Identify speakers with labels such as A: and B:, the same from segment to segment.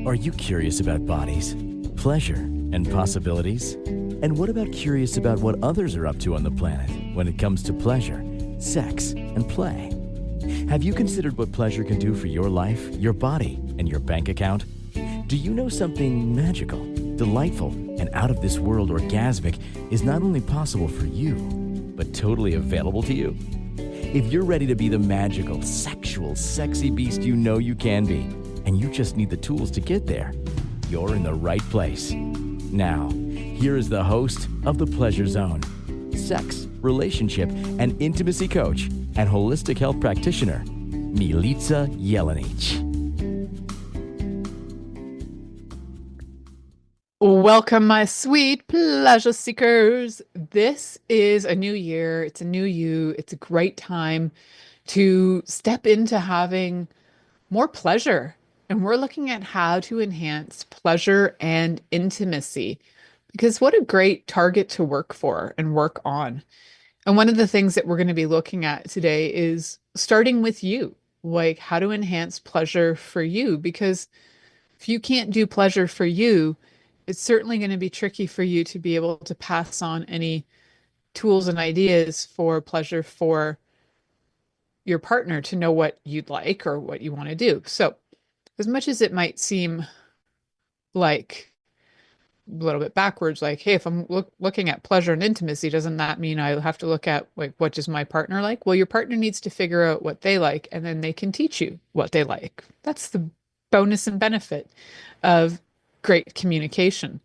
A: Are you curious about bodies, pleasure, and possibilities? And what about curious about what others are up to on the planet when it comes to pleasure, sex, and play? Have you considered what pleasure can do for your life, your body, and your bank account? Do you know something magical, delightful, and out of this world orgasmic is not only possible for you, but totally available to you? If you're ready to be the magical, sexual, sexy beast you know you can be, and you just need the tools to get there, you're in the right place. Now, here is the host of The Pleasure Zone, sex, relationship, and intimacy coach and holistic health practitioner, Milica Jelenic.
B: Welcome, my sweet pleasure seekers. This is a new year. It's a new you. It's a great time to step into having more pleasure. And we're looking at how to enhance pleasure and intimacy because what a great target to work for and work on. And one of the things that we're going to be looking at today is starting with you, like how to enhance pleasure for you. Because if you can't do pleasure for you, it's certainly going to be tricky for you to be able to pass on any tools and ideas for pleasure for your partner to know what you'd like or what you want to do. So, as much as it might seem like a little bit backwards, like, hey, if I'm looking at pleasure and intimacy, doesn't that mean I have to look at like what does my partner like? Well, your partner needs to figure out what they like, and then they can teach you what they like. That's the bonus and benefit of great communication.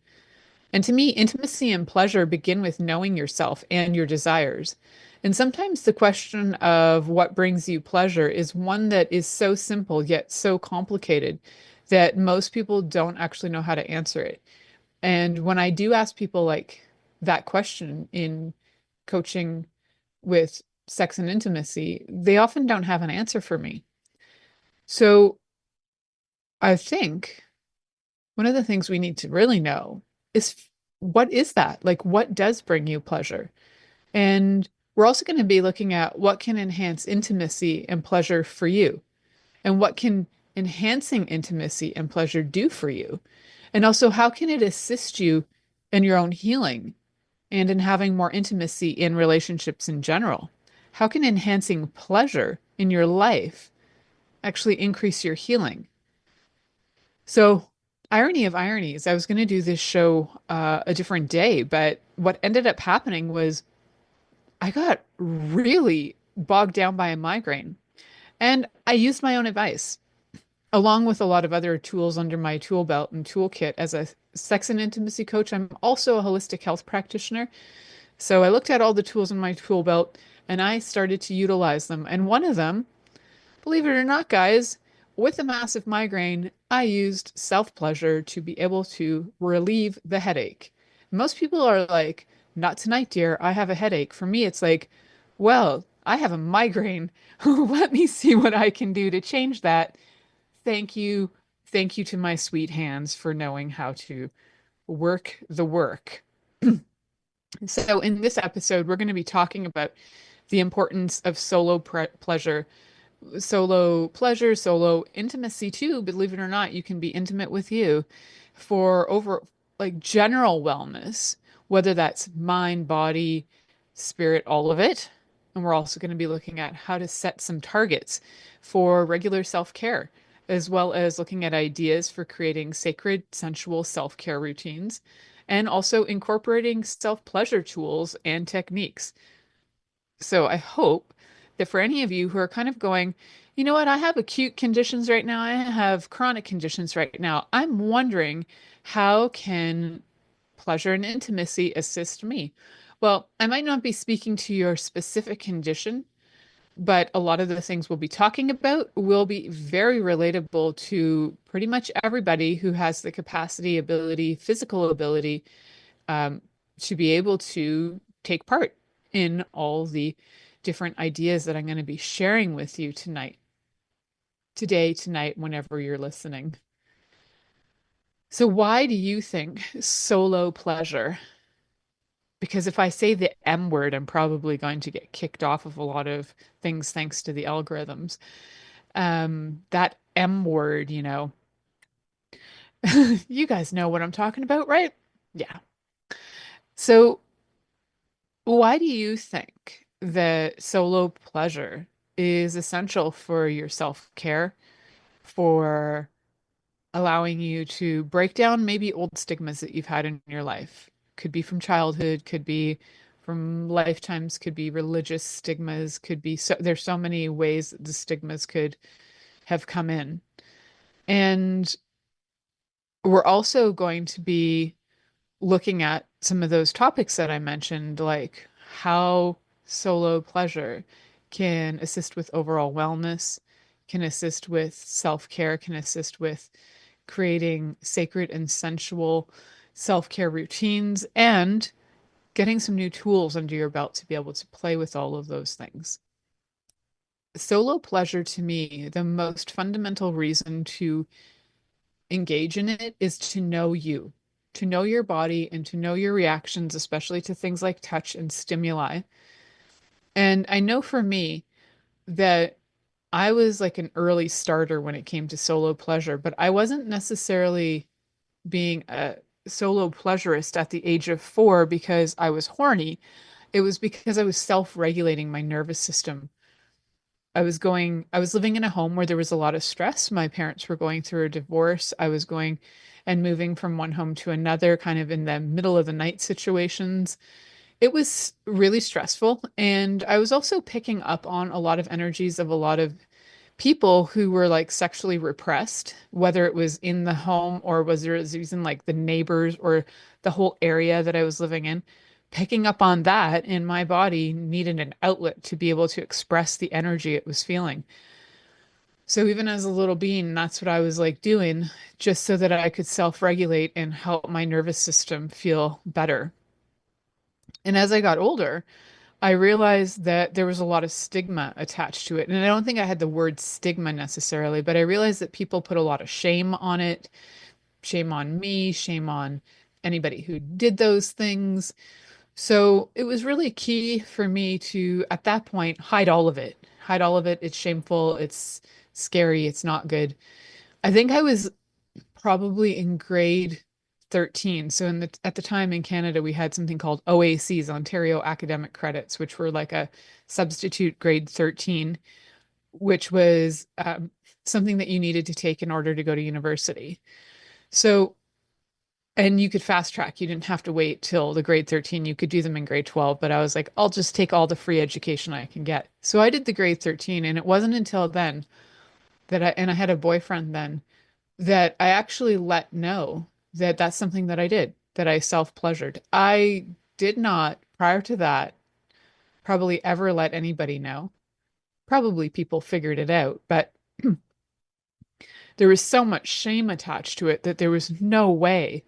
B: And to me, intimacy and pleasure begin with knowing yourself and your desires. And sometimes the question of what brings you pleasure is one that is so simple yet so complicated that most people don't actually know how to answer it. And when I do ask people like that question in coaching with sex and intimacy, they often don't have an answer for me. So I think one of the things we need to really know is what is that? Like, what does bring you pleasure? And we're also going to be looking at what can enhance intimacy and pleasure for you, and what can enhancing intimacy and pleasure do for you? And also, how can it assist you in your own healing and in having more intimacy in relationships in general? How can enhancing pleasure in your life actually increase your healing? So, irony of ironies, I was going to do this show a different day, but what ended up happening was I got really bogged down by a migraine. And I used my own advice, along with a lot of other tools under my tool belt and toolkit as a sex and intimacy coach. I'm also a holistic health practitioner. So I looked at all the tools in my tool belt and I started to utilize them. And one of them, believe it or not, guys, with a massive migraine, I used self-pleasure to be able to relieve the headache. Most people are like, not tonight, dear. I have a headache. For me, it's like, well, I have a migraine. Let me see what I can do to change that. Thank you. Thank you to my sweet hands for knowing how to work the work. So, in this episode, we're going to be talking about the importance of solo pleasure, solo intimacy too. Believe it or not, you can be intimate with you for over like general wellness, whether that's mind, body, spirit, all of it. And we're also going to be looking at how to set some targets for regular self-care, as well as looking at ideas for creating sacred, sensual self-care routines, and also incorporating self-pleasure tools and techniques. So I hope that for any of you who are kind of going, you know what, I have acute conditions right now, I have chronic conditions right now. I'm wondering how can pleasure and intimacy assist me? Well, I might not be speaking to your specific condition, but a lot of the things we'll be talking about will be very relatable to pretty much everybody who has the capacity, ability, physical ability to be able to take part in all the different ideas that I'm going to be sharing with you tonight, today, tonight, whenever you're listening. So, why do you think solo pleasure? Because if I say the M word, I'm probably going to get kicked off of a lot of things thanks to the algorithms. That M word, You guys know what I'm talking about, right? Yeah. So, why do you think that solo pleasure is essential for your self-care, for allowing you to break down maybe old stigmas that you've had in your life? Could be from childhood, could be from lifetimes, could be religious stigmas, could be there's so many ways that the stigmas could have come in. And we're also going to be looking at some of those topics that I mentioned, like how solo pleasure can assist with overall wellness, can assist with self-care, can assist with creating sacred and sensual self-care routines, and getting some new tools under your belt to be able to play with all of those things. Solo pleasure, to me, the most fundamental reason to engage in it is to know you, to know your body and to know your reactions, especially to things like touch and stimuli. And I know for me that I was like an early starter when it came to solo pleasure, but I wasn't necessarily being a solo pleasurist at the age of 4 because I was horny. It was because I was self-regulating my nervous system. I was living in a home where there was a lot of stress. My parents were going through a divorce. I was going and moving from one home to another, kind of in the middle of the night situations. It was really stressful. And I was also picking up on a lot of energies of a lot of people who were like sexually repressed, whether it was in the home or was there even like the neighbors or the whole area that I was living in. Picking up on that in my body needed an outlet to be able to express the energy it was feeling. So even as a little being, that's what I was like doing, just so that I could self-regulate and help my nervous system feel better. And as I got older, I realized that there was a lot of stigma attached to it. And I don't think I had the word stigma necessarily, but I realized that people put a lot of shame on it, shame on me, shame on anybody who did those things. So it was really key for me to, at that point, hide all of it. Hide all of it. It's shameful. It's scary. It's not good. I think I was probably in grade 13. So at the time in Canada, we had something called OACs, Ontario Academic Credits, which were like a substitute grade 13, which was something that you needed to take in order to go to university. So, and you could fast track. You didn't have to wait till the grade 13. You could do them in grade 12, but I was like, I'll just take all the free education I can get. So I did the grade 13, and it wasn't until then and I had a boyfriend then that I actually let know that that's something that I did, that I self-pleasured. I did not, prior to that, probably ever let anybody know. Probably people figured it out, but there was so much shame attached to it that there was no way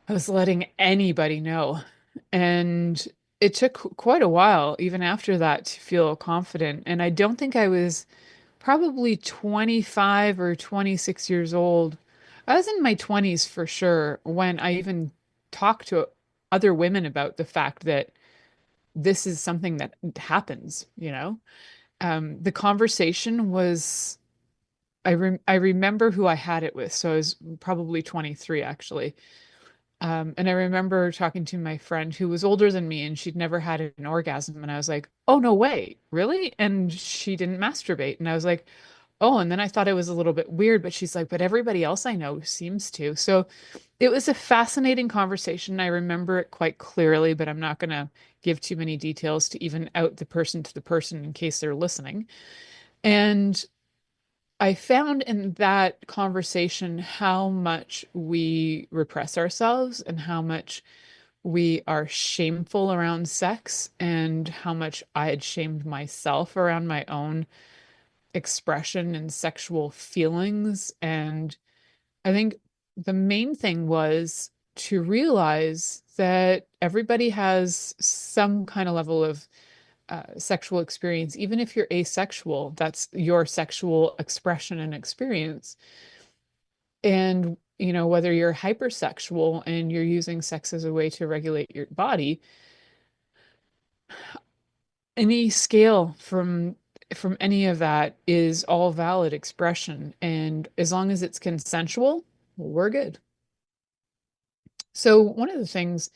B: I was letting anybody know. And it took quite a while, even after that, to feel confident. And I don't think I was probably 25 or 26 years old. I was in my 20s for sure when I even talked to other women about the fact that this is something that happens, you know? The conversation was, I remember who I had it with. So I was probably 23 actually. And I remember talking to my friend who was older than me and she'd never had an orgasm. And I was like, oh, no way, really? And she didn't masturbate. And I was like, oh, and then I thought it was a little bit weird, but she's like, but everybody else I know seems to. So it was a fascinating conversation. I remember it quite clearly, but I'm not going to give too many details to even out the person to the person in case they're listening. And I found in that conversation how much we repress ourselves and how much we are shameful around sex and how much I had shamed myself around my own expression and sexual feelings. And I think the main thing was to realize that everybody has some kind of level of sexual experience. Even if you're asexual, that's your sexual expression and experience. And, you know, whether you're hypersexual and you're using sex as a way to regulate your body, any scale from any of that is all valid expression. And as long as it's consensual, we're good. So one of the things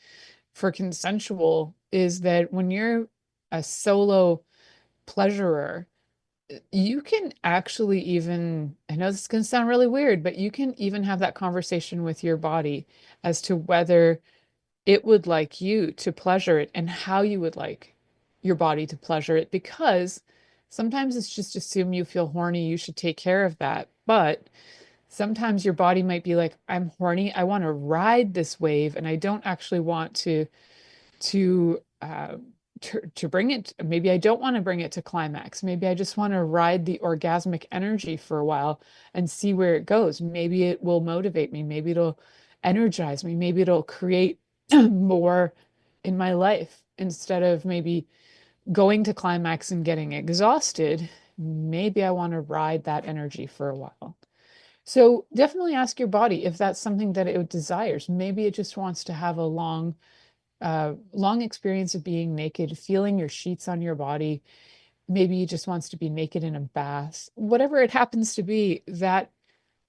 B: for consensual is that when you're a solo pleasurer, you can actually even, I know this is going to sound really weird, but you can even have that conversation with your body as to whether it would like you to pleasure it and how you would like your body to pleasure it. Because sometimes it's just assume you feel horny, you should take care of that. But sometimes your body might be like, I'm horny, I want to ride this wave, and I don't actually want to to bring it, maybe I don't want to bring it to climax. Maybe I just want to ride the orgasmic energy for a while and see where it goes. Maybe it will motivate me. Maybe it'll energize me. Maybe it'll create more in my life instead of maybe going to climax and getting exhausted. Maybe I want to ride that energy for a while. So definitely ask your body if that's something that it desires. Maybe it just wants to have a long experience of being naked, feeling your sheets on your body. Maybe he just wants to be naked in a bath. Whatever it happens to be, that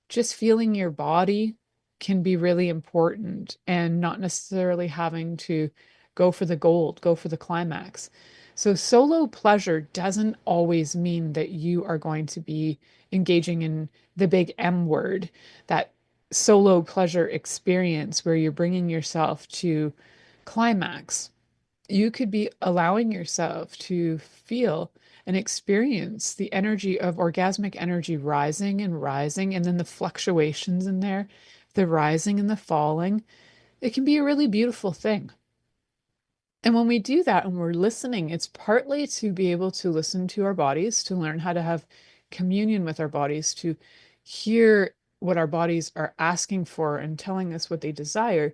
B: just feeling your body can be really important and not necessarily having to go for the gold, go for the climax. So, solo pleasure doesn't always mean that you are going to be engaging in the big M word, that solo pleasure experience where you're bringing yourself to climax. You could be allowing yourself to feel and experience the energy of orgasmic energy rising and rising, and then the fluctuations in there, the rising and the falling. It can be a really beautiful thing. And when we do that and we're listening, it's partly to be able to listen to our bodies, to learn how to have communion with our bodies, to hear what our bodies are asking for and telling us what they desire,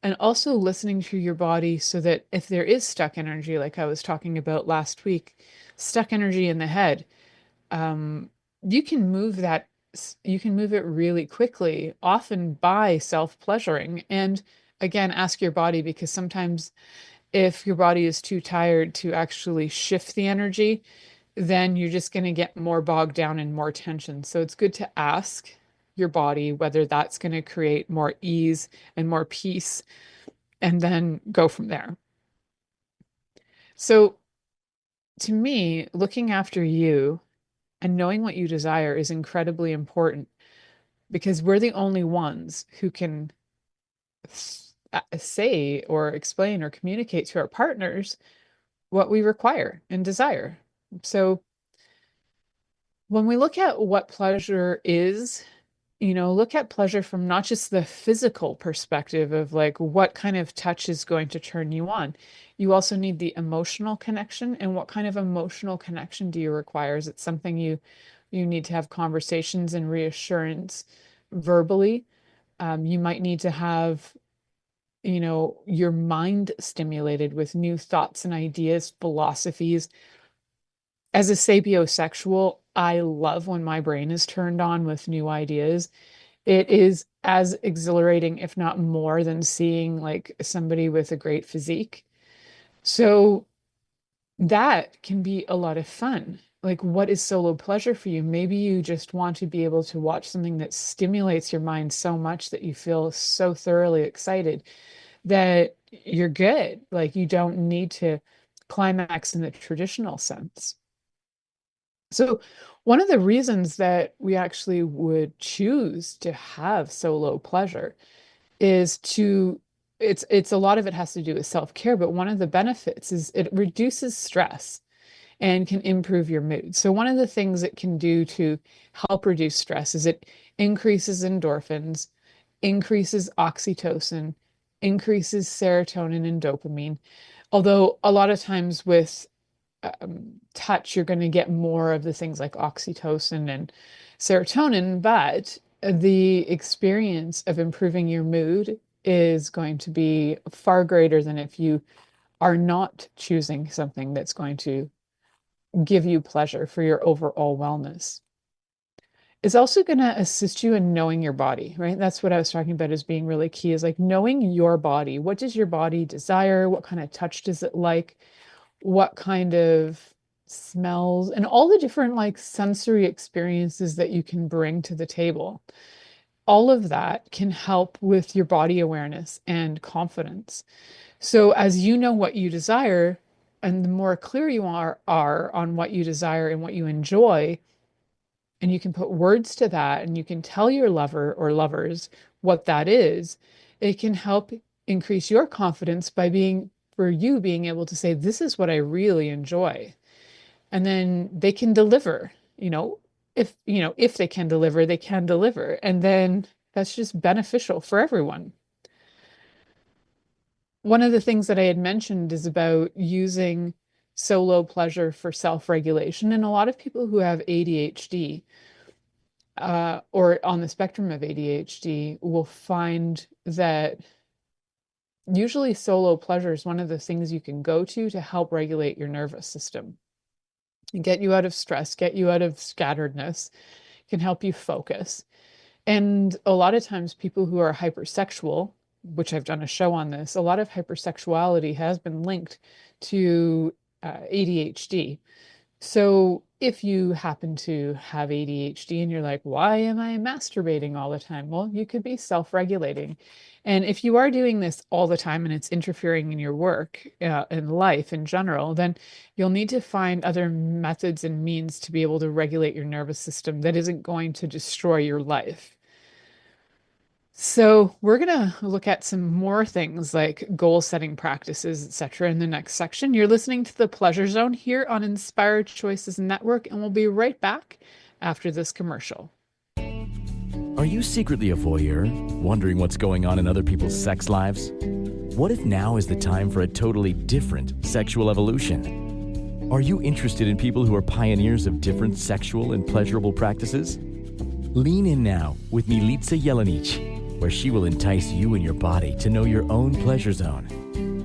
B: and also listening to your body so that if there is stuck energy, like I was talking about last week, stuck energy in the head, um, you can move that, you can move it really quickly, often by self-pleasuring. And again, ask your body, because sometimes if your body is too tired to actually shift the energy, then you're just going to get more bogged down and more tension. So it's good to ask your body whether that's going to create more ease and more peace, and then go from there. So, to me, looking after you and knowing what you desire is incredibly important, because we're the only ones who can say or explain or communicate to our partners what we require and desire. So, when we look at what pleasure is, look at pleasure from not just the physical perspective of like what kind of touch is going to turn you on. You also need the emotional connection. And what kind of emotional connection do you require? Is it something you need to have conversations and reassurance verbally? You might need to have, your mind stimulated with new thoughts and ideas, philosophies. As a sapiosexual, I love when my brain is turned on with new ideas. It is as exhilarating, if not more, than seeing like somebody with a great physique. So that can be a lot of fun. Like, what is solo pleasure for you? Maybe you just want to be able to watch something that stimulates your mind so much that you feel so thoroughly excited that you're good. Like, you don't need to climax in the traditional sense. So, one of the reasons that we actually would choose to have solo pleasure is to it's a lot of it has to do with self-care, but one of the benefits is it reduces stress and can improve your mood. So one of the things it can do to help reduce stress is it increases endorphins, increases oxytocin, increases serotonin and dopamine. Although a lot of times with touch, you're going to get more of the things like oxytocin and serotonin, but the experience of improving your mood is going to be far greater than if you are not choosing something that's going to give you pleasure for your overall wellness. It's also going to assist you in knowing your body, right? That's what I was talking about as being really key, is like knowing your body. What does your body desire? What kind of touch does it like? What kind of smells and all the different like sensory experiences that you can bring to the table. all of that can help with your body awareness and confidence. So as you know what you desire, and the more clear you are on what you desire and what you enjoy, and you can put words to that, and you can tell your lover or lovers what that is, it can help increase your confidence by for you being able to say, this is what I really enjoy. And then they can deliver, if they can deliver, they can deliver. And then that's just beneficial for everyone. One of the things that I had mentioned is about using solo pleasure for self-regulation. And a lot of people who have ADHD, or on the spectrum of ADHD, will find that usually solo pleasure is one of the things you can go to help regulate your nervous system and get you out of stress, get you out of scatteredness, can help you focus. And a lot of times, people who are hypersexual, which I've done a show on this, a lot of hypersexuality has been linked to ADHD. So if you happen to have ADHD and you're like, why am I masturbating all the time? Well, you could be self-regulating. And if you are doing this all the time and it's interfering in your work, and life in general, then you'll need to find other methods and means to be able to regulate your nervous system that isn't going to destroy your life. So we're going to look at some more things like goal setting practices, etc. in the next section. You're listening to the Pleasure Zone here on Inspired Choices Network, and we'll be right back after this commercial.
A: Are you secretly a voyeur, wondering what's going on in other people's sex lives? What if now is the time for a totally different sexual evolution? Are you interested in people who are pioneers of different sexual and pleasurable practices? Lean in now with Milica Jelenic, where she will entice you and your body to know your own pleasure zone.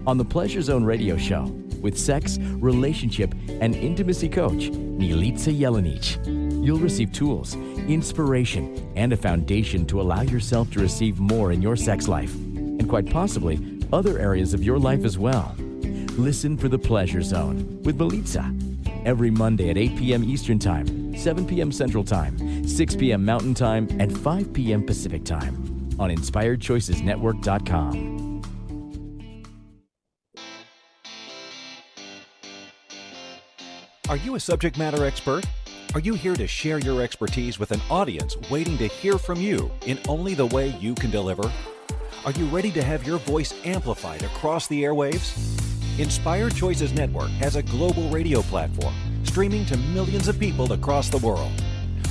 A: On the Pleasure Zone radio show, with sex, relationship, and intimacy coach, Milica Jelenic, you'll receive tools, inspiration, and a foundation to allow yourself to receive more in your sex life, and quite possibly other areas of your life as well. Listen for the Pleasure Zone with Milica every Monday at 8 p.m. Eastern Time, 7 p.m. Central Time, 6 p.m. Mountain Time, and 5 p.m. Pacific Time on InspiredChoicesNetwork.com.
C: Are you a subject matter expert? Are you here to share your expertise with an audience waiting to hear from you in only the way you can deliver? Are you ready to have your voice amplified across the airwaves? Inspired Choices Network has a global radio platform streaming to millions of people across the world.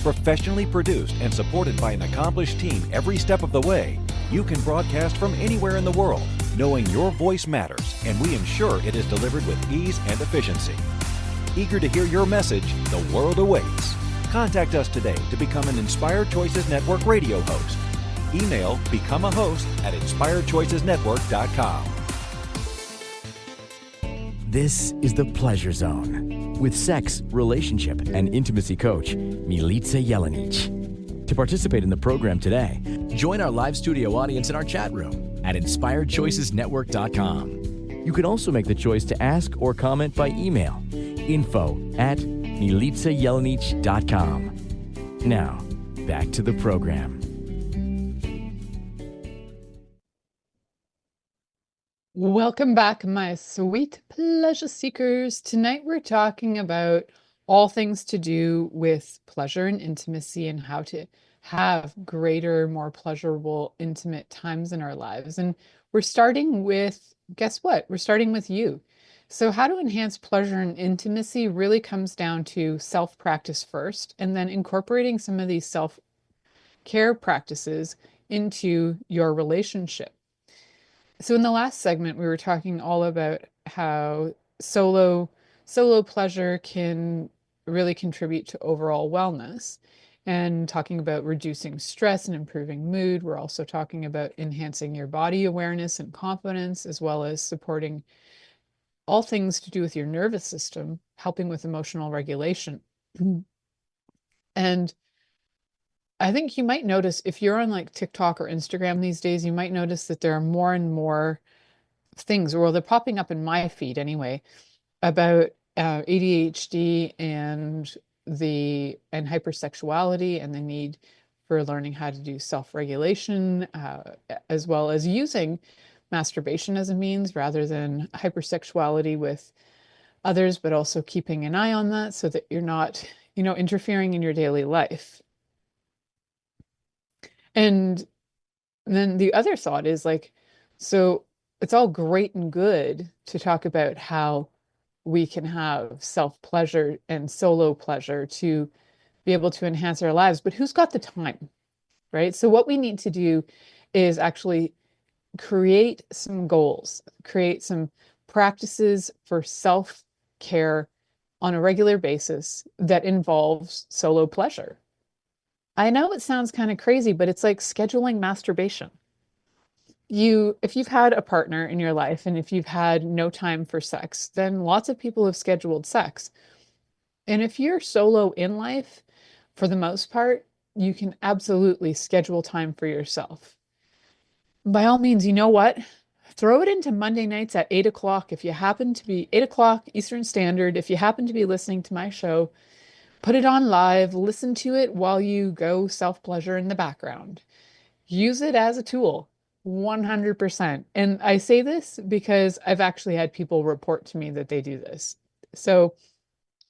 C: Professionally produced and supported by an accomplished team every step of the way, you can broadcast from anywhere in the world, knowing your voice matters, and we ensure it is delivered with ease and efficiency. Eager to hear your message, the world awaits. Contact us today to become an Inspired Choices Network radio host. Email become a host at inspiredchoicesnetwork.com.
A: This is the Pleasure Zone with sex, relationship, and intimacy coach, Milica Jelenic. To participate in the program today, join our live studio audience in our chat room at inspiredchoicesnetwork.com. You can also make the choice to ask or comment by email, info@milicajelenic.com. Now, back to the program.
B: Welcome back, my sweet pleasure seekers. Tonight we're talking about all things to do with pleasure and intimacy and how to have greater, more pleasurable, intimate times in our lives. And we're starting with, guess what? We're starting with you. So how to enhance pleasure and intimacy really comes down to self-practice first, and then incorporating some of these self-care practices into your relationship. So in the last segment, we were talking all about how solo pleasure can really contribute to overall wellness, and talking about reducing stress and improving mood. We're also talking about enhancing your body awareness and confidence, as well as supporting all things to do with your nervous system, helping with emotional regulation. And I think you might notice, if you're on like TikTok or Instagram these days, you might notice that there are more and more things, or they're popping up in my feed anyway, about ADHD and hypersexuality and the need for learning how to do self-regulation, as well as using masturbation as a means rather than hypersexuality with others, but also keeping an eye on that so that you're not, interfering in your daily life. And then the other thought is like, so it's all great and good to talk about how we can have self pleasure and solo pleasure to be able to enhance our lives, but who's got the time, right? So what we need to do is actually create some goals, create some practices for self care on a regular basis that involves solo pleasure. I know it sounds kind of crazy, but it's like scheduling masturbation. If you've had a partner in your life and if you've had no time for sex, then lots of people have scheduled sex. And if you're solo in life, for the most part, you can absolutely schedule time for yourself. By all means, you know what? Throw it into Monday nights at 8 o'clock. If you happen to be 8 o'clock Eastern Standard, if you happen to be listening to my show, put it on live, listen to it while you go self-pleasure in the background. Use it as a tool, 100%. And I say this because I've actually had people report to me that they do this. So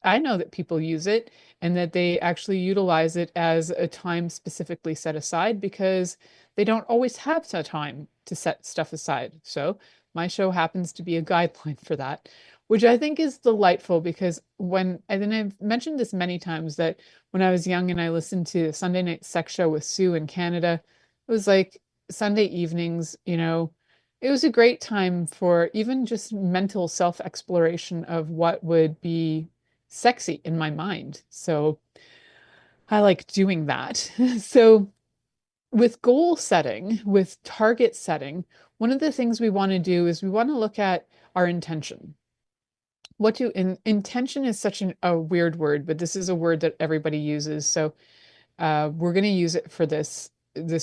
B: I know that people use it and that they actually utilize it as a time specifically set aside because they don't always have the time to set stuff aside. So my show happens to be a guideline for that, which I think is delightful because and I've mentioned this many times that when I was young and I listened to Sunday Night Sex Show with Sue in Canada, it was like Sunday evenings, it was a great time for even just mental self-exploration of what would be sexy in my mind. So I like doing that. So with goal setting, with target setting, one of the things we want to do is we want to look at our intention. Intention is such a weird word, but this is a word that everybody uses. So we're going to use it for this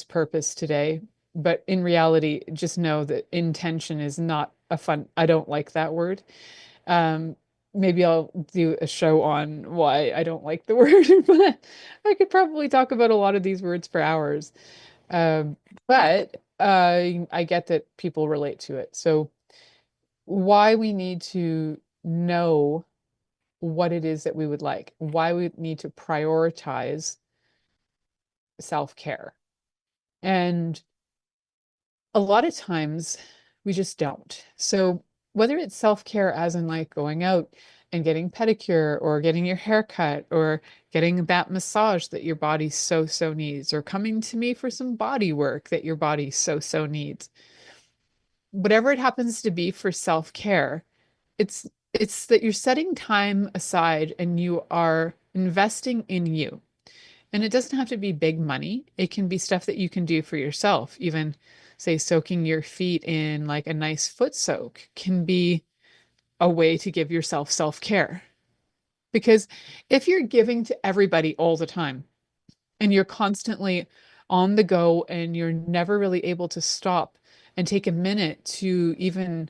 B: purpose today. But in reality, just know that intention is not I don't like that word. Um, Maybe I'll do a show on why I don't like the word, but I could probably talk about a lot of these words for hours. Um, but I get that people relate to it. So why we need to know what it is that we would like, why we need to prioritize self-care. And a lot of times we just don't. So whether it's self-care as in like going out and getting pedicure or getting your hair cut or getting that massage that your body so needs or coming to me for some body work that your body so needs. Whatever it happens to be for self-care, it's that you're setting time aside and you are investing in you. And it doesn't have to be big money. It can be stuff that you can do for yourself. Even, say, soaking your feet in like a nice foot soak can be a way to give yourself self-care. Because if you're giving to everybody all the time and you're constantly on the go and you're never really able to stop and take a minute to even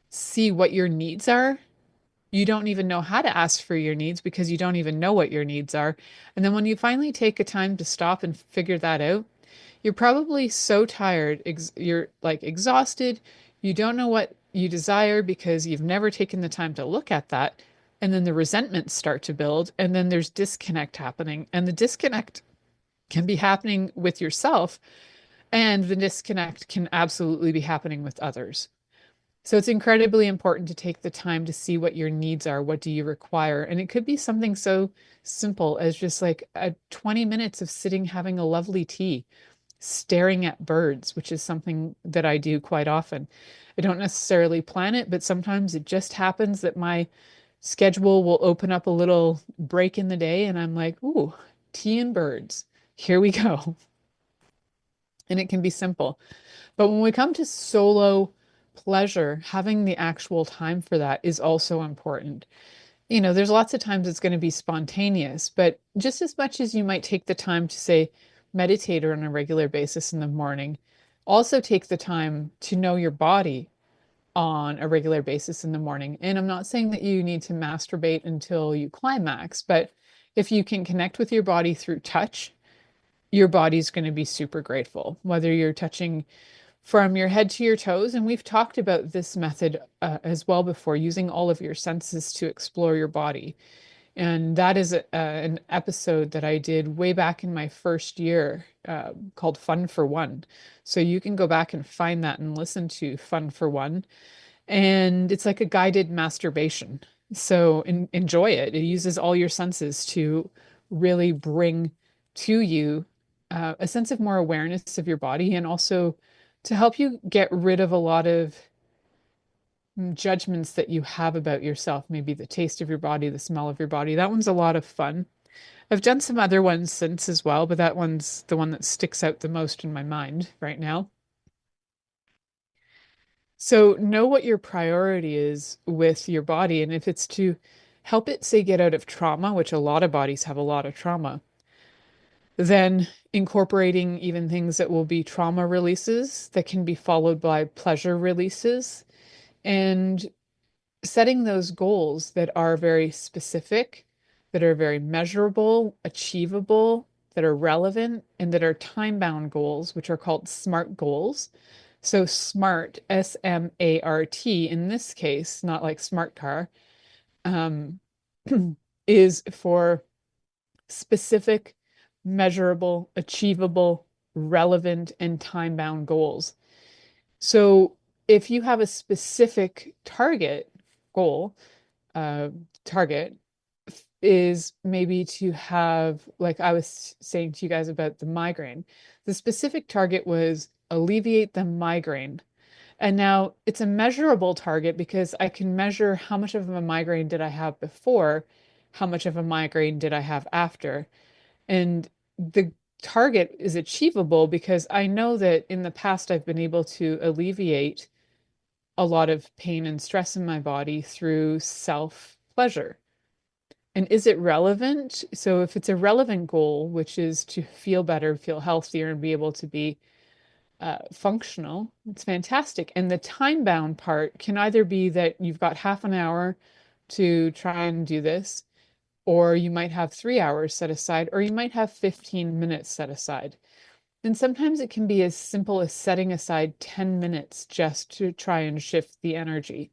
B: see what your needs are, you don't even know how to ask for your needs because you don't even know what your needs are. And then when you finally take a time to stop and figure that out, you're probably so tired, you're like exhausted, you don't know what you desire because you've never taken the time to look at that. And then the resentments start to build, and then there's disconnect happening. And the disconnect can be happening with yourself, and the disconnect can absolutely be happening with others. So it's incredibly important to take the time to see what your needs are. What do you require? And it could be something so simple as just like 20 minutes of sitting having a lovely tea, staring at birds, which is something that I do quite often. I don't necessarily plan it, but sometimes it just happens that my schedule will open up a little break in the day and I'm like, ooh, tea and birds. Here we go. And it can be simple. But when we come to solo pleasure, having the actual time for that is also important. There's lots of times it's going to be spontaneous, but just as much as you might take the time to say meditate on a regular basis in the morning, also take the time to know your body on a regular basis in the morning. And I'm not saying that you need to masturbate until you climax, but if you can connect with your body through touch, your body's going to be super grateful, whether you're touching from your head to your toes. And we've talked about this method as well before, using all of your senses to explore your body. And that is an episode that I did way back in my first year called Fun for One. So you can go back and find that and listen to Fun for One. And it's like a guided masturbation. So enjoy it. It uses all your senses to really bring to you a sense of more awareness of your body, and also to help you get rid of a lot of judgments that you have about yourself, maybe the taste of your body, the smell of your body. That one's a lot of fun. I've done some other ones since as well, but that one's the one that sticks out the most in my mind right now. So know what your priority is with your body. And if it's to help it, say, get out of trauma, which a lot of bodies have a lot of trauma, then incorporating even things that will be trauma releases that can be followed by pleasure releases, and setting those goals that are very specific, that are very measurable, achievable, that are relevant, and that are time-bound goals, which are called SMART goals. So SMART, S-M-A-R-T, in this case, not like smart car, um, is for specific, measurable, achievable, relevant, and time-bound goals. So if you have a specific goal, uh, target is maybe to have, like I was saying to you guys about the migraine, the specific target was alleviate the migraine. And now it's a measurable target because I can measure how much of a migraine did I have before, how much of a migraine did I have after. And the target is achievable because I know that in the past I've been able to alleviate a lot of pain and stress in my body through self-pleasure. And is it relevant? So if it's a relevant goal, which is to feel better, feel healthier, and be able to be functional, it's fantastic. And the time-bound part can either be that you've got half an hour to try and do this, or you might have 3 hours set aside, or you might have 15 minutes set aside. And sometimes it can be as simple as setting aside 10 minutes just to try and shift the energy,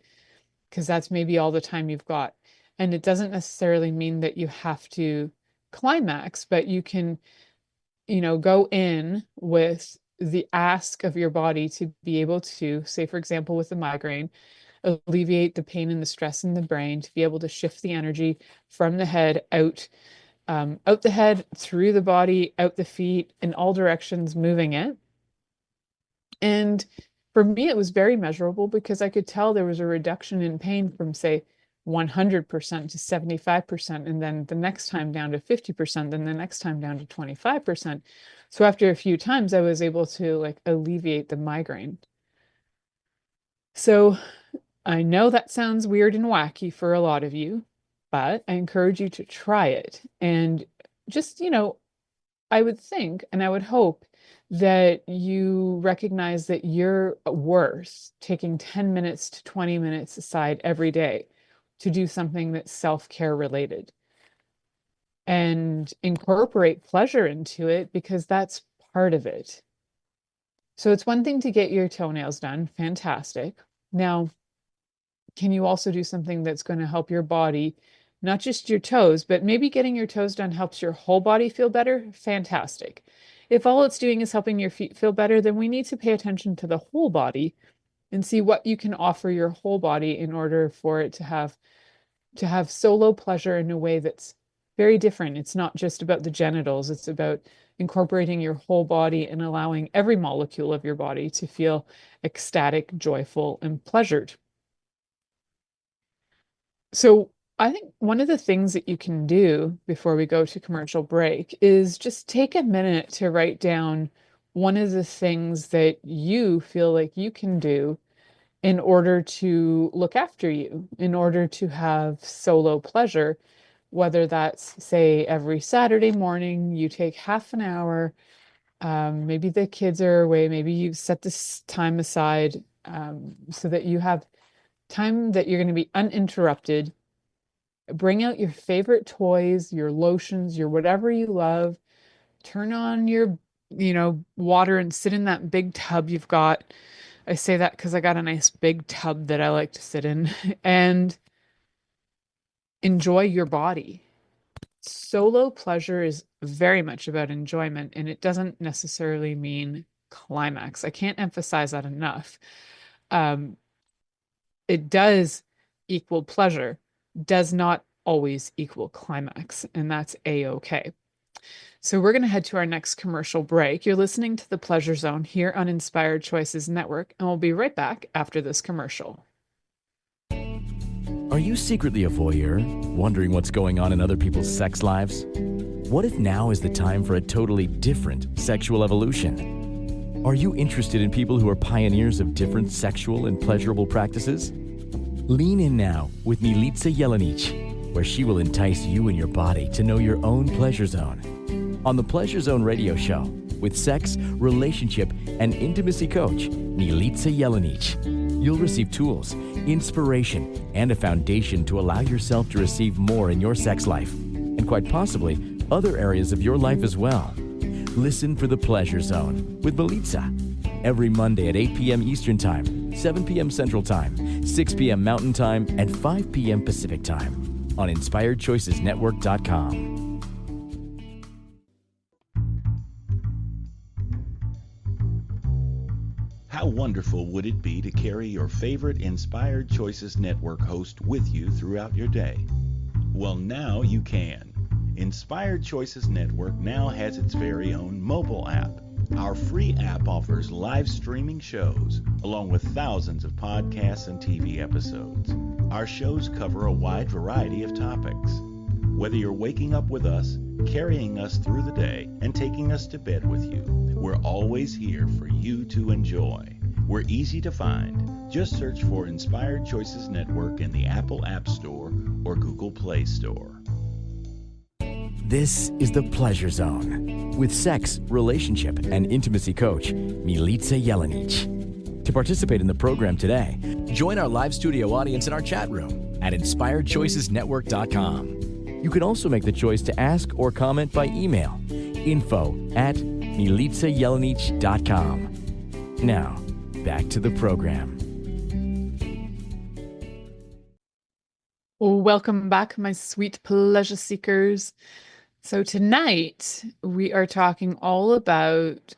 B: because that's maybe all the time you've got. And it doesn't necessarily mean that you have to climax, but you can, go in with the ask of your body to be able to, say, for example, with the migraine, alleviate the pain and the stress in the brain, to be able to shift the energy from the head out the head, through the body, out the feet, in all directions, moving it. And for me, it was very measurable because I could tell there was a reduction in pain from, say, 100% to 75%, and then the next time down to 50%, then the next time down to 25%. So after a few times, I was able to like alleviate the migraine. So I know that sounds weird and wacky for a lot of you, but I encourage you to try it. And just, I would think and I would hope that you recognize that you're worth taking 10 minutes to 20 minutes aside every day to do something that's self-care related, and incorporate pleasure into it because that's part of it. So it's one thing to get your toenails done. Fantastic. Now, can you also do something that's going to help your body, not just your toes, but maybe getting your toes done helps your whole body feel better? Fantastic. If all it's doing is helping your feet feel better, then we need to pay attention to the whole body and see what you can offer your whole body in order for it to have solo pleasure in a way that's very different. It's not just about the genitals, it's about incorporating your whole body and allowing every molecule of your body to feel ecstatic, joyful, and pleasured. So I think one of the things that you can do before we go to commercial break is just take a minute to write down one of the things that you feel like you can do in order to look after you, in order to have solo pleasure, whether that's, say, every Saturday morning, you take half an hour, maybe the kids are away, maybe you set this time aside so that you have time that you're going to be uninterrupted. Bring out your favorite toys, your lotions, your whatever you love. turn on your, water and sit in that big tub you've got. I say that because I got a nice big tub that I like to sit in and enjoy your body. Solo pleasure is very much about enjoyment, and it doesn't necessarily mean climax. I can't emphasize that enough. Um, it does equal pleasure, does not always equal climax, and that's a-okay. So we're going to head to our next commercial break. You're listening to The Pleasure Zone here on Inspired Choices Network, and we'll be right back after this commercial.
A: Are you secretly a voyeur, wondering what's going on in other people's sex lives? What if now is the time for a totally different sexual evolution? Are you interested in people who are pioneers of different sexual and pleasurable practices? Lean in now with Milica Jelenic, where she will entice you and your body to know your own pleasure zone. On the Pleasure Zone radio show, with sex, relationship, and intimacy coach, Milica Jelenic, you'll receive tools, inspiration, and a foundation to allow yourself to receive more in your sex life, and quite possibly other areas of your life as well. Listen for The Pleasure Zone with Milica every Monday at 8 p.m. Eastern Time, 7 p.m. Central Time, 6 p.m. Mountain Time, and 5 p.m. Pacific Time on InspiredChoicesNetwork.com.
D: How wonderful would it be to carry your favorite Inspired Choices Network host with you throughout your day? Well, now you can. Inspired Choices Network now has its very own mobile app. Our free app offers live streaming shows, along with thousands of podcasts and TV episodes. Our shows cover a wide variety of topics. Whether you're waking up with us, carrying us through the day, and taking us to bed with you, we're always here for you to enjoy. We're easy to find. Just search for Inspired Choices Network in the Apple App Store or Google Play Store.
A: This is The Pleasure Zone with sex, relationship, and intimacy coach, Milica Jelenic. To participate in the program today, join our live studio audience in our chat room at InspiredChoicesNetwork.com. You can also make the choice to ask or comment by email, info@milicajelenic.com. Now, back to the program.
B: Welcome back, my sweet pleasure seekers. So tonight we are talking all about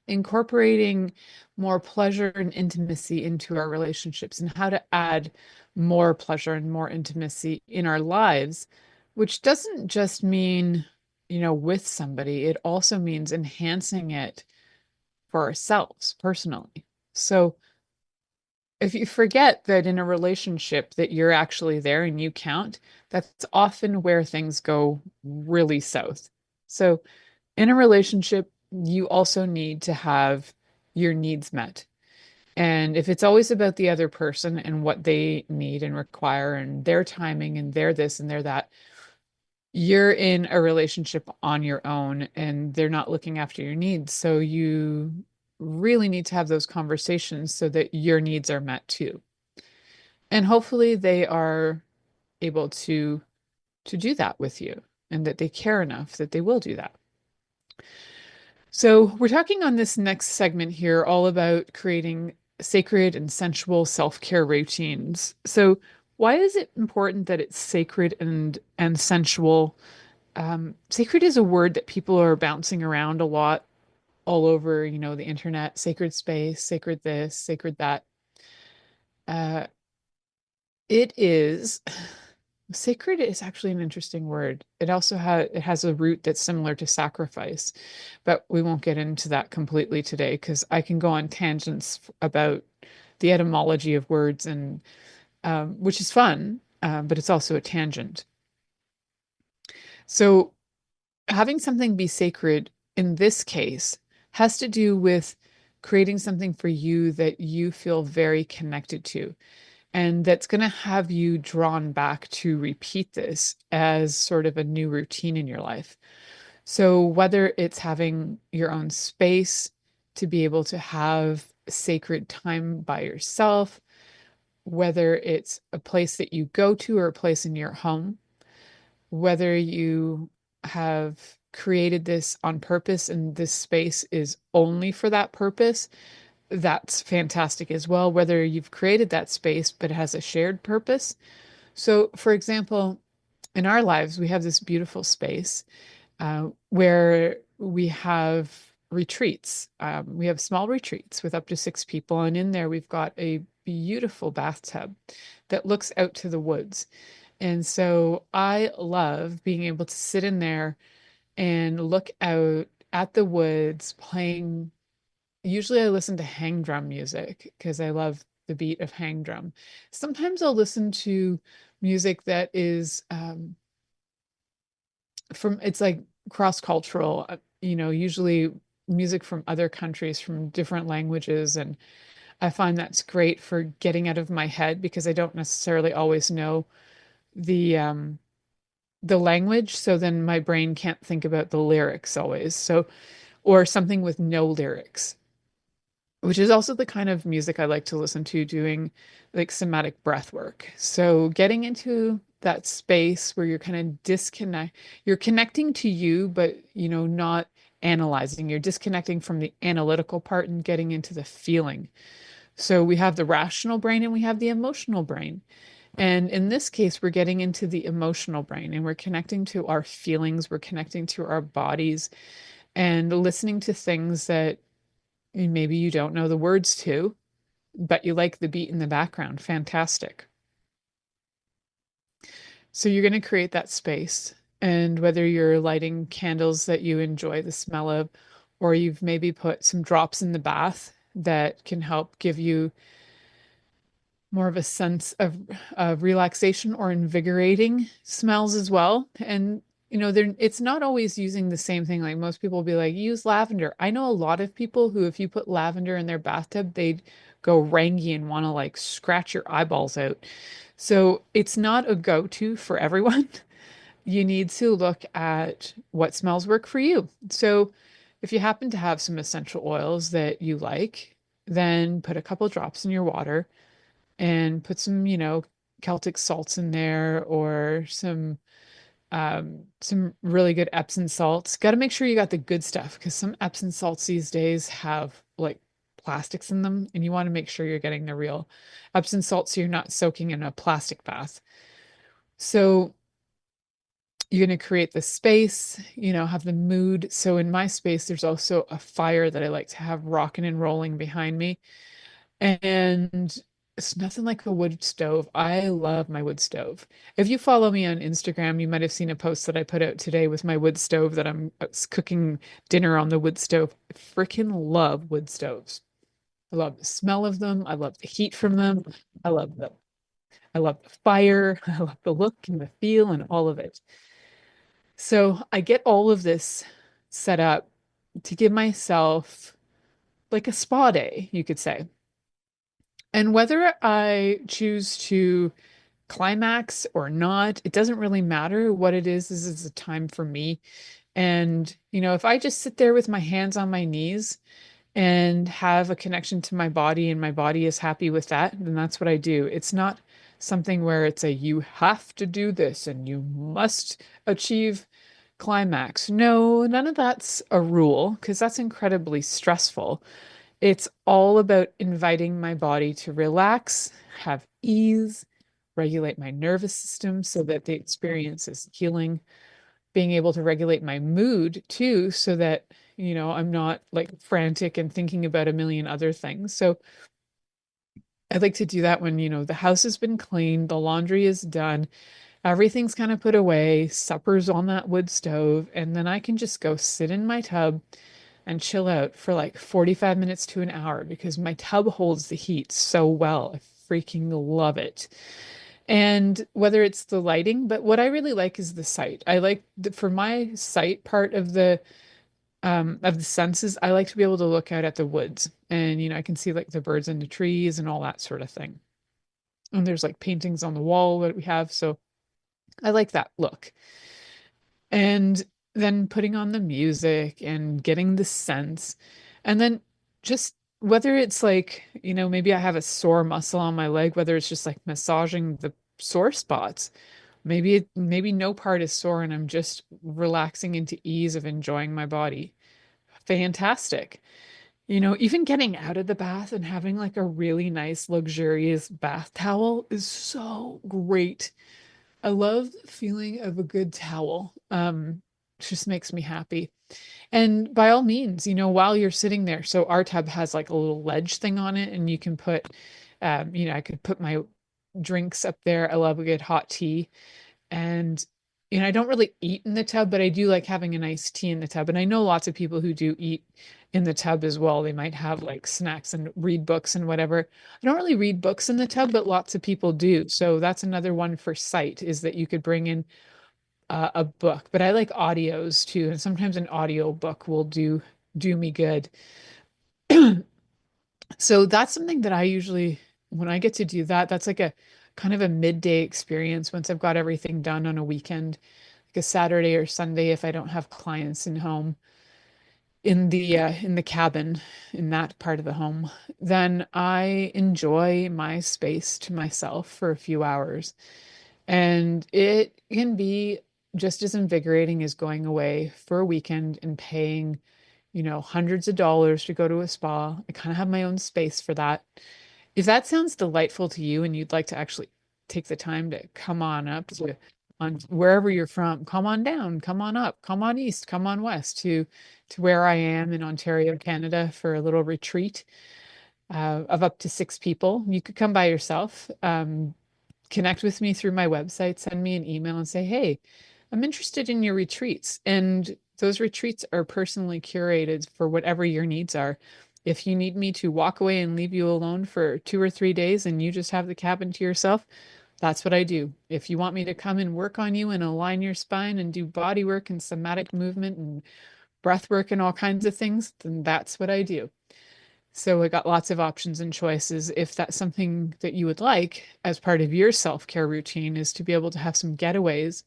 B: incorporating more pleasure and intimacy into our relationships and how to add more pleasure and more intimacy in our lives, which doesn't just mean, with somebody. It also means enhancing it for ourselves personally. So if you forget that in a relationship that you're actually there and you count, that's often where things go really south. So in a relationship, you also need to have your needs met. And if it's always about the other person and what they need and require and their timing and their this and their that, you're in a relationship on your own and they're not looking after your needs. So you really need to have those conversations so that your needs are met too. And hopefully they are able to do that with you and that they care enough that they will do that. So we're talking on this next segment here all about creating sacred and sensual self-care routines. So why is it important that it's sacred and sensual? Sacred is a word that people are bouncing around a lot all over, the internet. Sacred space, sacred this, sacred that. Sacred is actually an interesting word. It also has a root that's similar to sacrifice, but we won't get into that completely today because I can go on tangents about the etymology of words and which is fun, but it's also a tangent. So having something be sacred in this case has to do with creating something for you that you feel very connected to. And that's going to have you drawn back to repeat this as sort of a new routine in your life. So whether it's having your own space to be able to have sacred time by yourself, whether it's a place that you go to or a place in your home, whether you have created this on purpose and this space is only for that purpose, that's fantastic as well. Whether you've created that space but it has a shared purpose. So, for example, in our lives, we have this beautiful space where we have retreats. We have small retreats with up to 6 people. And in there, we've got a beautiful bathtub that looks out to the woods. And so I love being able to sit in there and look out at the woods playing. Usually, I listen to hang drum music because I love the beat of hang drum. Sometimes I'll listen to music that is it's like cross-cultural, usually music from other countries, from different languages. And I find that's great for getting out of my head because I don't necessarily always know the language. So then my brain can't think about the lyrics always. So, or something with no lyrics, which is also the kind of music I like to listen to doing like somatic breath work. So getting into that space where you're kind of you're connecting to you, but not analyzing. You're disconnecting from the analytical part and getting into the feeling. So we have the rational brain and we have the emotional brain. And in this case, we're getting into the emotional brain and we're connecting to our feelings, we're connecting to our bodies and listening to things that maybe you don't know the words to, but you like the beat in the background. Fantastic. So you're going to create that space. And whether you're lighting candles that you enjoy the smell of, or you've maybe put some drops in the bath that can help give you more of a sense of relaxation or invigorating smells as well. And it's not always using the same thing. Like most people will be like, use lavender. I know a lot of people who, if you put lavender in their bathtub, they'd go rangy and want to like scratch your eyeballs out. So it's not a go-to for everyone. You need to look at what smells work for you. So if you happen to have some essential oils that you like, then put a couple drops in your water and put some, Celtic salts in there or some really good Epsom salts. Got to make sure you got the good stuff because some Epsom salts these days have like plastics in them, and you want to make sure you're getting the real Epsom salts so you're not soaking in a plastic bath. So you're going to create the space, have the mood. So in my space, there's also a fire that I like to have rocking and rolling behind me. And it's nothing like a wood stove. I love my wood stove. If you follow me on Instagram, you might have seen a post that I put out today with my wood stove that I'm cooking dinner on the wood stove. I freaking love wood stoves. I love the smell of them. I love the heat from them. I love them. I love the fire. I love the look and the feel and all of it. So I get all of this set up to give myself like a spa day, you could say. And whether I choose to climax or not, it doesn't really matter. What it is a time for me. And, if I just sit there with my hands on my knees and have a connection to my body and my body is happy with that, then that's what I do. It's not something where it's a you have to do this and you must achieve climax. No, none of that's a rule because that's incredibly stressful. It's all about inviting my body to relax, have ease, regulate my nervous system so that the experience is healing, being able to regulate my mood too, so that, I'm not like frantic and thinking about a million other things. So I like to do that when, the house has been cleaned, the laundry is done, everything's kind of put away, supper's on that wood stove, and then I can just go sit in my tub and chill out for like 45 minutes to an hour because my tub holds the heat so well. I freaking love it. And whether it's the lighting, but what I really like is the sight. I like for my sight part of the senses, I like to be able to look out at the woods and I can see like the birds in the trees and all that sort of thing. And there's like paintings on the wall that we have, so I like that look. And then putting on the music and getting the sense. And then just whether it's like, maybe I have a sore muscle on my leg, whether it's just like massaging the sore spots, Maybe no part is sore and I'm just relaxing into ease of enjoying my body. Fantastic. Even getting out of the bath and having like a really nice, luxurious bath towel is so great. I love the feeling of a good towel. It just makes me happy. And by all means, while you're sitting there, so our tub has like a little ledge thing on it, and you can put, I could put my drinks up there. I love a good hot tea. And, I don't really eat in the tub, but I do like having a nice tea in the tub. And I know lots of people who do eat in the tub as well. They might have like snacks and read books and whatever. I don't really read books in the tub, but lots of people do. So that's another one for sight, is that you could bring in a book. But I like audios too, and sometimes an audio book will do me good. So that's something that I usually, when I get to do that, that's like a kind of a midday experience once I've got everything done on a weekend, like a Saturday or Sunday if I don't have clients in home in the cabin in that part of the home, then I enjoy my space to myself for a few hours. And it can be just as invigorating as going away for a weekend and paying, hundreds of dollars to go to a spa. I kind of have my own space for that. If that sounds delightful to you and you'd like to actually take the time to come on up to on wherever you're from, come on down, come on up, come on east, come on west to where I am in Ontario, Canada for a little retreat of up to 6 people. You could come by yourself. Connect with me through my website, send me an email and say, hey, I'm interested in your retreats. And those retreats are personally curated for whatever your needs are. If you need me to walk away and leave you alone for 2 or 3 days and you just have the cabin to yourself, that's what I do. If you want me to come and work on you and align your spine and do body work and somatic movement and breath work and all kinds of things, then that's what I do. So I got lots of options and choices. If that's something that you would like as part of your self-care routine, is to be able to have some getaways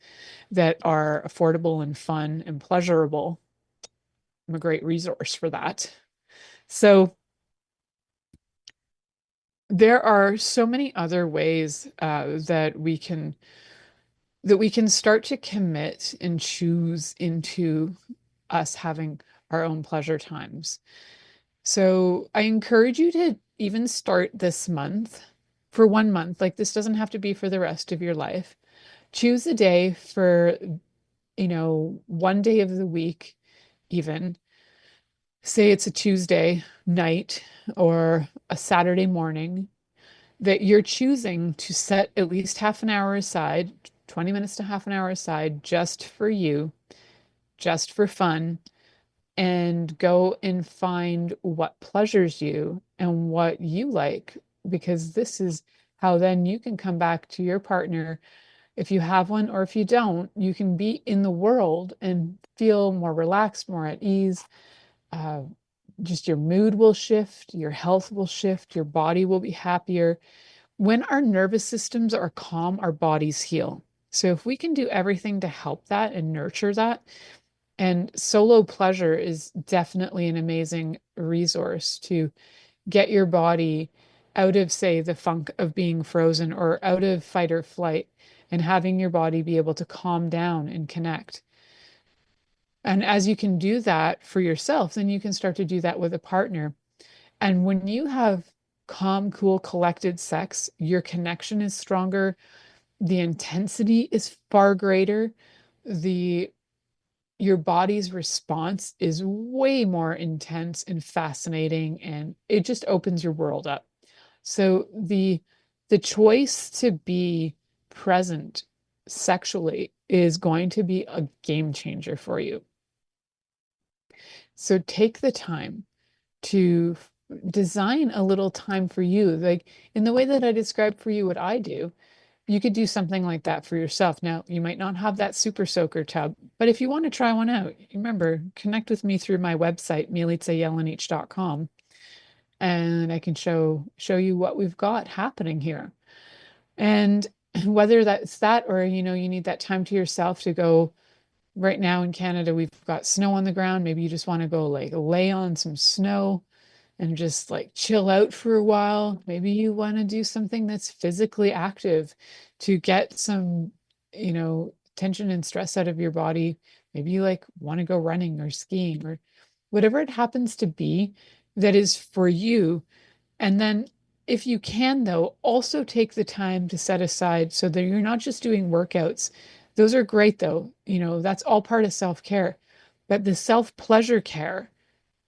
B: that are affordable and fun and pleasurable, I'm a great resource for that. So there are so many other ways that we can start to commit and choose into us having our own pleasure times. So I encourage you to even start this month for 1 month. Like, this doesn't have to be for the rest of your life. Choose a day for, one day of the week, even. Say it's a Tuesday night or a Saturday morning, that you're choosing to set at least half an hour aside, 20 minutes to half an hour aside, just for you, just for fun, and go and find what pleasures you and what you like, because this is how then you can come back to your partner. If you have one, or if you don't, you can be in the world and feel more relaxed, more at ease. Uh, just your mood will shift, your health will shift, your body will be happier. When our nervous systems are calm, our bodies heal. So if we can do everything to help that and nurture that, and solo pleasure is definitely an amazing resource to get your body out of, say, the funk of being frozen or out of fight or flight, and having your body be able to calm down and connect. And as you can do that for yourself, then you can start to do that with a partner. And when you have calm, cool, collected sex, your connection is stronger, the intensity is far greater, the your body's response is way more intense and fascinating, and it just opens your world up. So the choice to be present sexually is going to be a game changer for you. So take the time to design a little time for you, like in the way that I described for you what I do. You could do something like that for yourself. Now, you might not have that super soaker tub, but if you want to try one out, remember, connect with me through my website, milicajelenic.com, and I can show you what we've got happening here. And whether that's that, or you need that time to yourself to go. Right now in Canada, we've got snow on the ground. Maybe you just want to go like lay on some snow and just like chill out for a while. Maybe you want to do something that's physically active to get some tension and stress out of your body. Maybe you like want to go running or skiing or whatever it happens to be that is for you. And then if you can, though, also take the time to set aside so that you're not just doing workouts. Those are great, though. That's all part of self-care. But the self-pleasure care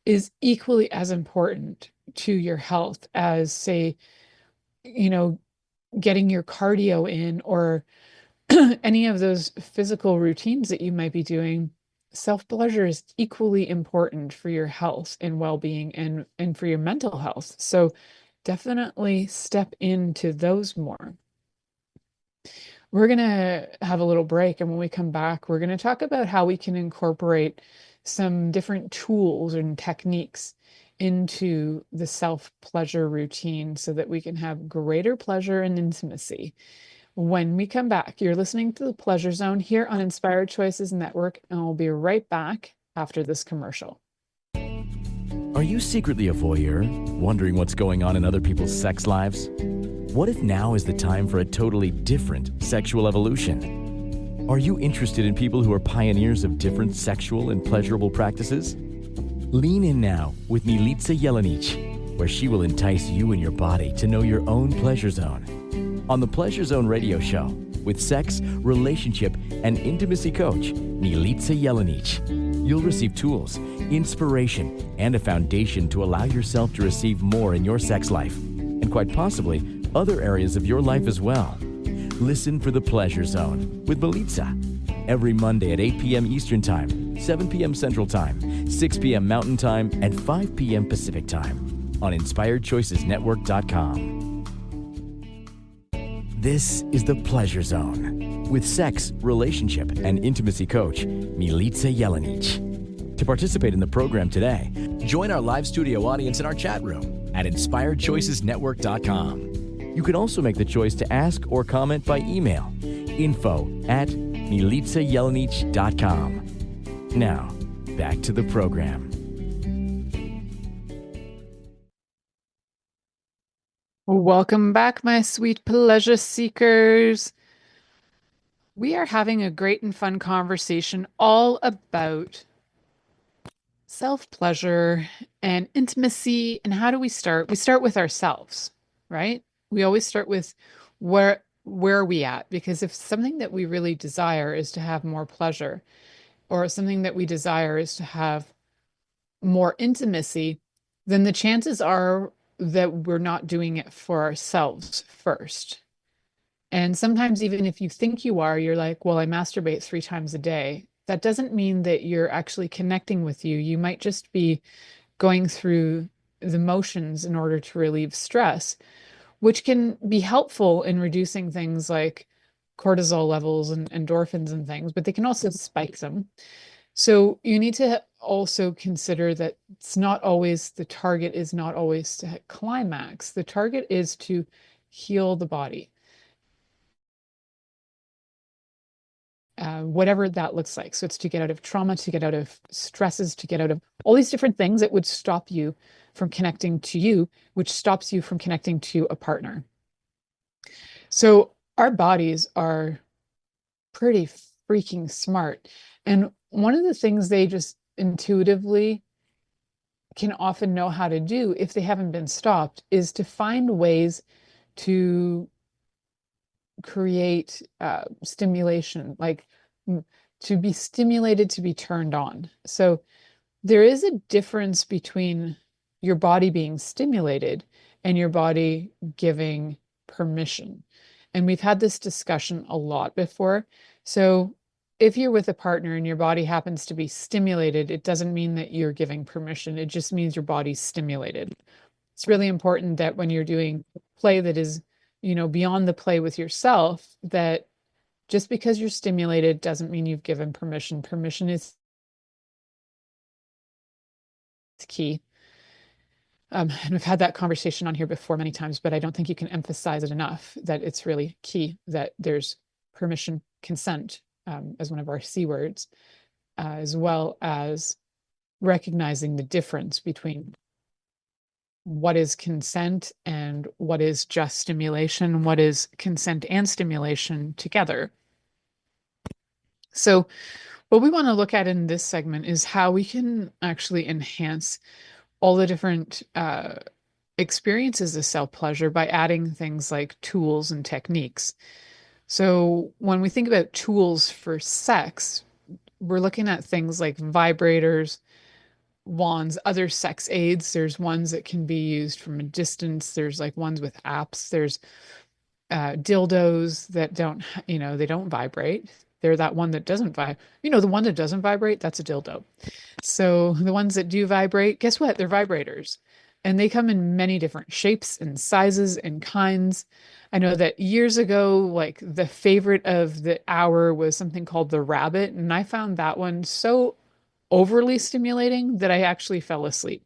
B: is equally as important to your health as, say, you know, getting your cardio in or any of those physical routines that you might be doing. Self-pleasure is equally important for your health and well-being and for your mental health. So definitely step into those more. We're going to have a little break, and when we come back, we're going to talk about how we can incorporate some different tools and techniques into the self-pleasure routine so that we can have greater pleasure and intimacy. When we come back, you're listening to The Pleasure Zone here on Inspired Choices Network, and we'll be right back after this commercial.
A: Are you secretly a voyeur, wondering what's going on in other people's sex lives? What if now is the time for a totally different sexual evolution? Are you interested in people who are pioneers of different sexual and pleasurable practices? Lean in now with Milica Jelenic, where she will entice you and your body to know your own pleasure zone. On the Pleasure Zone radio show with sex, relationship, and intimacy coach, Milica Jelenic. You'll receive tools, inspiration, and a foundation to allow yourself to receive more in your sex life, and quite possibly other areas of your life as well. Listen for The Pleasure Zone with Milica every Monday at 8 p.m. Eastern Time, 7 p.m. Central Time, 6 p.m. Mountain Time, and 5 p.m. Pacific Time on InspiredChoicesNetwork.com. This is The Pleasure Zone with sex, relationship, and intimacy coach, Milica Jelenic. To participate in the program today, join our live studio audience in our chat room at InspiredChoicesNetwork.com. You can also make the choice to ask or comment by email, info@milicajelenic.com. Now, back to the program.
B: Welcome back, my sweet pleasure seekers. We are having a great and fun conversation all about self-pleasure and intimacy. And how do we start? We start with ourselves, right? We always start with where are we at? Because if something that we really desire is to have more pleasure, or something that we desire is to have more intimacy, then the chances are that we're not doing it for ourselves first. And sometimes even if you think you are, you're like, well, I masturbate 3 times a day. That doesn't mean that you're actually connecting with you. You might just be going through the motions in order to relieve stress, which can be helpful in reducing things like cortisol levels and endorphins and things, but they can also spike them. So you need to also consider that it's not always, the target is not always to climax. The target is to heal the body. Whatever that looks like. So it's to get out of trauma, to get out of stresses, to get out of all these different things that would stop you from connecting to you, which stops you from connecting to a partner. So our bodies are pretty freaking smart. And one of the things they just intuitively can often know how to do if they haven't been stopped is to find ways to create stimulation, like to be stimulated, to be turned on. So there is a difference between your body being stimulated and your body giving permission. And we've had this discussion a lot before. So if you're with a partner and your body happens to be stimulated, it doesn't mean that you're giving permission. It just means your body's stimulated. It's really important that when you're doing play that is, beyond the play with yourself, that just because you're stimulated doesn't mean you've given permission. Permission is key. And we've had that conversation on here before many times, but I don't think you can emphasize it enough that it's really key that there's permission, consent, as one of our C words, as well as recognizing the difference between what is consent and what is just stimulation, what is consent and stimulation together. So what we want to look at in this segment is how we can actually enhance all the different experiences of self-pleasure by adding things like tools and techniques. So when we think about tools for sex, we're looking at things like vibrators, wands, other sex aids. There's ones that can be used from a distance. There's like ones with apps. There's dildos that don't, they don't vibrate. They're that one that doesn't vibrate. The one that doesn't vibrate, that's a dildo. So the ones that do vibrate, guess what? They're vibrators. And they come in many different shapes and sizes and kinds. I know that years ago, like the favorite of the hour was something called the rabbit. And I found that one so overly stimulating that I actually fell asleep.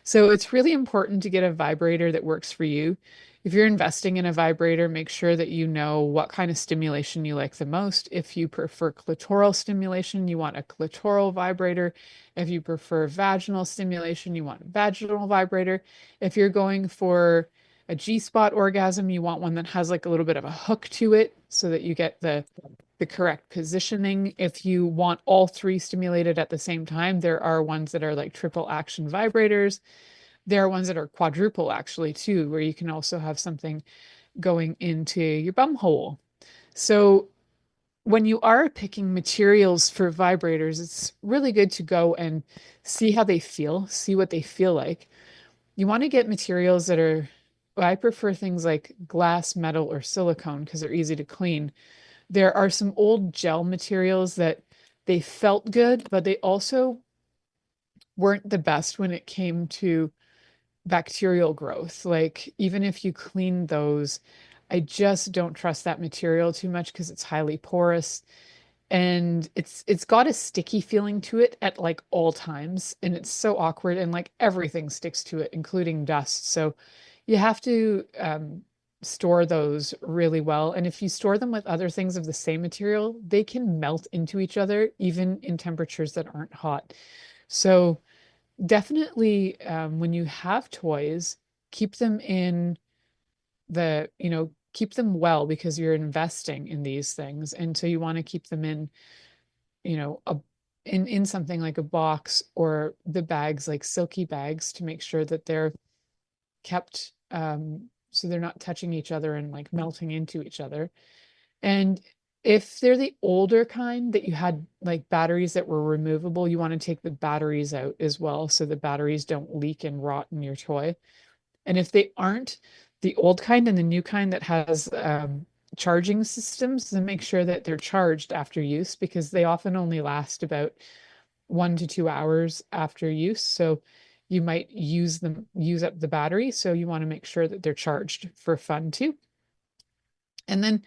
B: So it's really important to get a vibrator that works for you. If you're investing in a vibrator, make sure that you know what kind of stimulation you like the most. If you prefer clitoral stimulation, you want a clitoral vibrator. If you prefer vaginal stimulation, you want a vaginal vibrator. If you're going for a G-spot orgasm, you want one that has like a little bit of a hook to it so that you get the correct positioning. If you want all three stimulated at the same time, there are ones that are like triple action vibrators. There are ones that are quadruple actually too, where you can also have something going into your bum hole. So when you are picking materials for vibrators, it's really good to go and see how they feel, see what they feel like. You want to get materials that are, I prefer things like glass, metal, or silicone because they're easy to clean. There are some old gel materials that they felt good, but they also weren't the best when it came to bacterial growth. Like even if you clean those, I just don't trust that material too much because it's highly porous and it's got a sticky feeling to it at like all times, and it's so awkward, and like everything sticks to it, including dust. So you have to store those really well. And if you store them with other things of the same material, they can melt into each other, even in temperatures that aren't hot. So definitely, when you have toys, keep them in keep them well because you're investing in these things. And so you want to keep them in, in something like a box, or the bags, like silky bags, to make sure that they're kept, so they're not touching each other and like melting into each other. And if they're the older kind that you had like batteries that were removable, you want to take the batteries out as well so the batteries don't leak and rot in your toy. And if they aren't the old kind and the new kind that has charging systems, then make sure that they're charged after use because they often only last about 1 to 2 hours after use. So you might use up the battery. So you want to make sure that they're charged for fun too. And then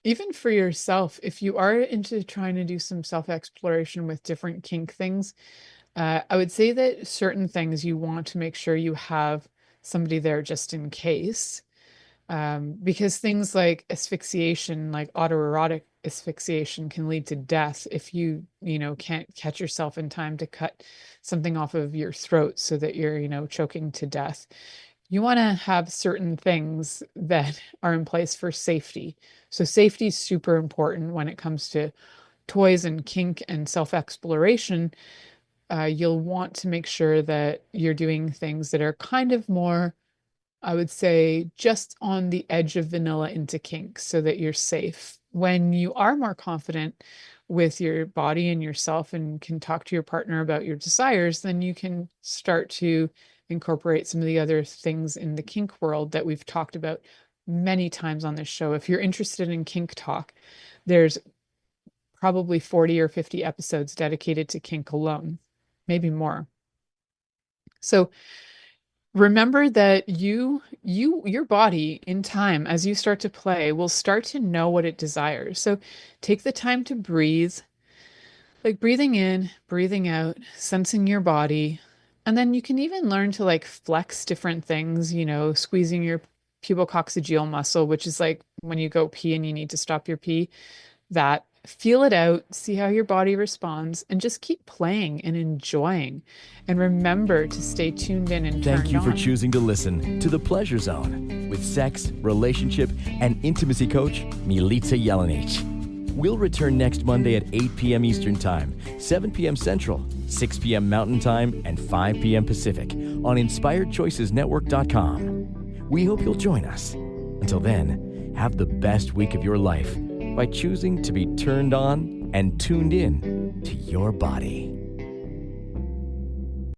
B: even for yourself, if you are into trying to do some self-exploration with different kink things, I would say that certain things you want to make sure you have somebody there just in case. Because things like asphyxiation, like autoerotic asphyxiation, can lead to death if you can't catch yourself in time to cut something off of your throat so that you're choking to death. You want to have certain things that are in place for safety. So safety is super important when it comes to toys and kink and self-exploration. You'll want to make sure that you're doing things that are kind of more, I would say, just on the edge of vanilla into kink so that you're safe. When you are more confident with your body and yourself and can talk to your partner about your desires, then you can start to incorporate some of the other things in the kink world that we've talked about many times on this show. If you're interested in kink talk, there's probably 40 or 50 episodes dedicated to kink alone, maybe more. So remember that your body in time, as you start to play, will start to know what it desires. So take the time to breathe, like breathing in, breathing out, sensing your body. And then you can even learn to like flex different things, squeezing your pubococcygeal muscle, which is like when you go pee and you need to stop your pee, that. Feel it out, see how your body responds, and just keep playing and enjoying. And remember to stay tuned in and turned on.
A: Thank you for choosing to listen to The Pleasure Zone with sex, relationship, and intimacy coach, Milica Jelenic. We'll return next Monday at 8 p.m. Eastern Time, 7 p.m. Central, 6 p.m. Mountain Time, and 5 p.m. Pacific on InspiredChoicesNetwork.com. We hope you'll join us. Until then, have the best week of your life by choosing to be turned on and tuned in to your body.